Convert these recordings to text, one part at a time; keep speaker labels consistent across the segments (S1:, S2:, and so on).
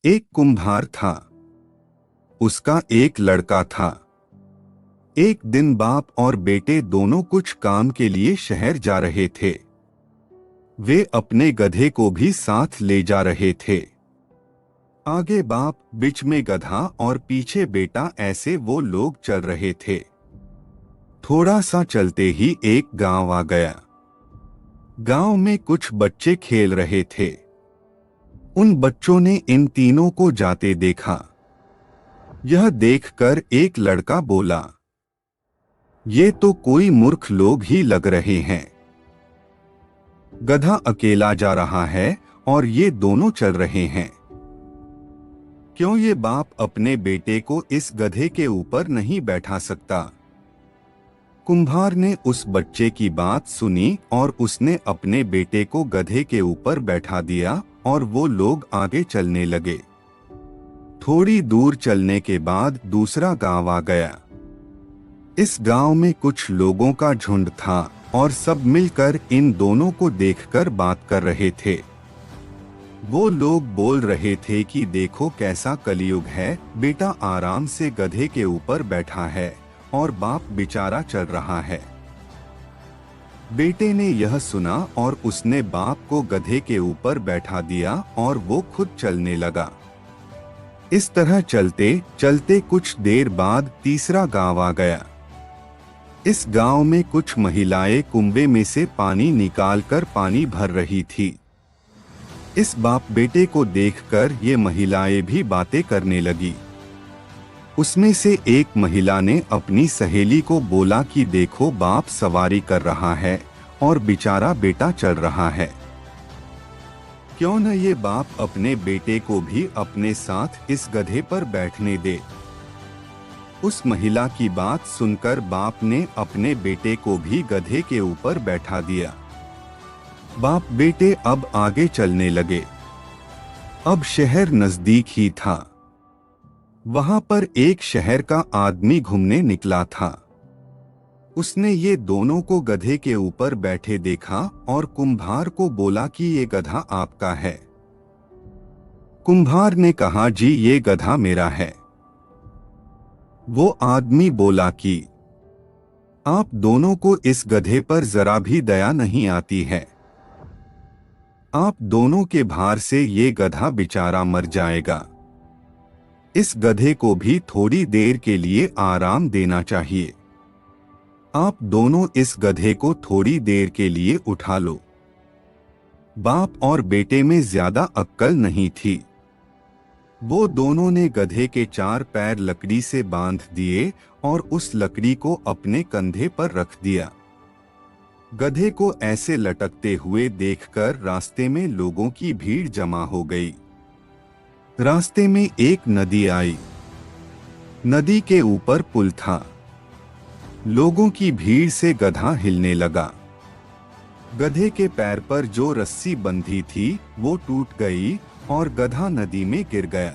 S1: एक कुम्हार था। उसका एक लड़का था। एक दिन बाप और बेटे दोनों कुछ काम के लिए शहर जा रहे थे। वे अपने गधे को भी साथ ले जा रहे थे। आगे बाप, बीच में गधा और पीछे बेटा, ऐसे वो लोग चल रहे थे। थोड़ा सा चलते ही एक गांव आ गया। गांव में कुछ बच्चे खेल रहे थे। उन बच्चों ने इन तीनों को जाते देखा। यह देखकर एक लड़का बोला, ये तो कोई मूर्ख लोग ही लग रहे हैं। गधा अकेला जा रहा है और ये दोनों चल रहे हैं। क्यों ये बाप अपने बेटे को इस गधे के ऊपर नहीं बैठा सकता? कुम्हार ने उस बच्चे की बात सुनी और उसने अपने बेटे को गधे के ऊपर बैठा दिया और वो लोग आगे चलने लगे। थोड़ी दूर चलने के बाद दूसरा गांव आ गया। इस गांव में कुछ लोगों का झुंड था और सब मिलकर इन दोनों को देखकर बात कर रहे थे। वो लोग बोल रहे थे कि देखो कैसा कलयुग है, बेटा आराम से गधे के ऊपर बैठा है और बाप बेचारा चल रहा है। बेटे ने यह सुना और उसने बाप को गधे के ऊपर बैठा दिया और वो खुद चलने लगा। इस तरह चलते चलते कुछ देर बाद तीसरा गांव आ गया। इस गांव में कुछ महिलाएं कुंबे में से पानी निकालकर पानी भर रही थी। इस बाप बेटे को देखकर ये महिलाएं भी बातें करने लगी। उसमें से एक महिला ने अपनी सहेली को बोला कि देखो बाप सवारी कर रहा है और बेचारा बेटा चल रहा है। क्यों न ये बाप अपने बेटे को भी अपने साथ इस गधे पर बैठने दे। उस महिला की बात सुनकर बाप ने अपने बेटे को भी गधे के ऊपर बैठा दिया। बाप बेटे अब आगे चलने लगे। अब शहर नजदीक ही था। वहां पर एक शहर का आदमी घूमने निकला था। उसने ये दोनों को गधे के ऊपर बैठे देखा और कुम्हार को बोला कि ये गधा आपका है। कुम्हार ने कहा, जी ये गधा मेरा है। वो आदमी बोला कि आप दोनों को इस गधे पर जरा भी दया नहीं आती है। आप दोनों के भार से ये गधा बेचारा मर जाएगा। इस गधे को भी थोड़ी देर के लिए आराम देना चाहिए। आप दोनों इस गधे को थोड़ी देर के लिए उठा लो। बाप और बेटे में ज्यादा अक्ल नहीं थी। वो दोनों ने गधे के 4 पैर लकड़ी से बांध दिए और उस लकड़ी को अपने कंधे पर रख दिया। गधे को ऐसे लटकते हुए देखकर रास्ते में लोगों की भीड़ जमा हो गई। रास्ते में एक नदी आई। नदी के ऊपर पुल था। लोगों की भीड़ से गधा हिलने लगा। गधे के पैर पर जो रस्सी बंधी थी वो टूट गई और गधा नदी में गिर गया।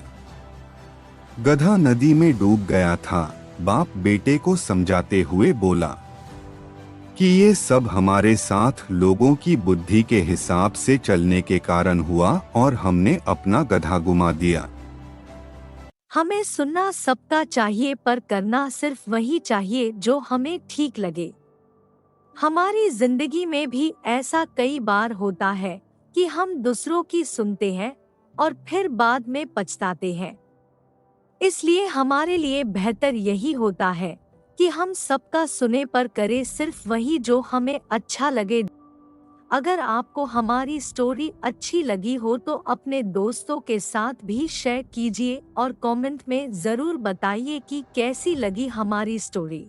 S1: गधा नदी में डूब गया था। बाप बेटे को समझाते हुए बोला कि ये सब हमारे साथ लोगों की बुद्धि के हिसाब से चलने के कारण हुआ और हमने अपना गधा गुमा दिया।
S2: हमें सुनना सबका चाहिए पर करना सिर्फ वही चाहिए जो हमें ठीक लगे। हमारी जिंदगी में भी ऐसा कई बार होता है कि हम दूसरों की सुनते हैं और फिर बाद में पछताते हैं। इसलिए हमारे लिए बेहतर यही होता है कि हम सबका सुने पर करें सिर्फ वही जो हमें अच्छा लगे। अगर आपको हमारी स्टोरी अच्छी लगी हो तो अपने दोस्तों के साथ भी शेयर कीजिए और कमेंट में जरूर बताइए कि कैसी लगी हमारी स्टोरी।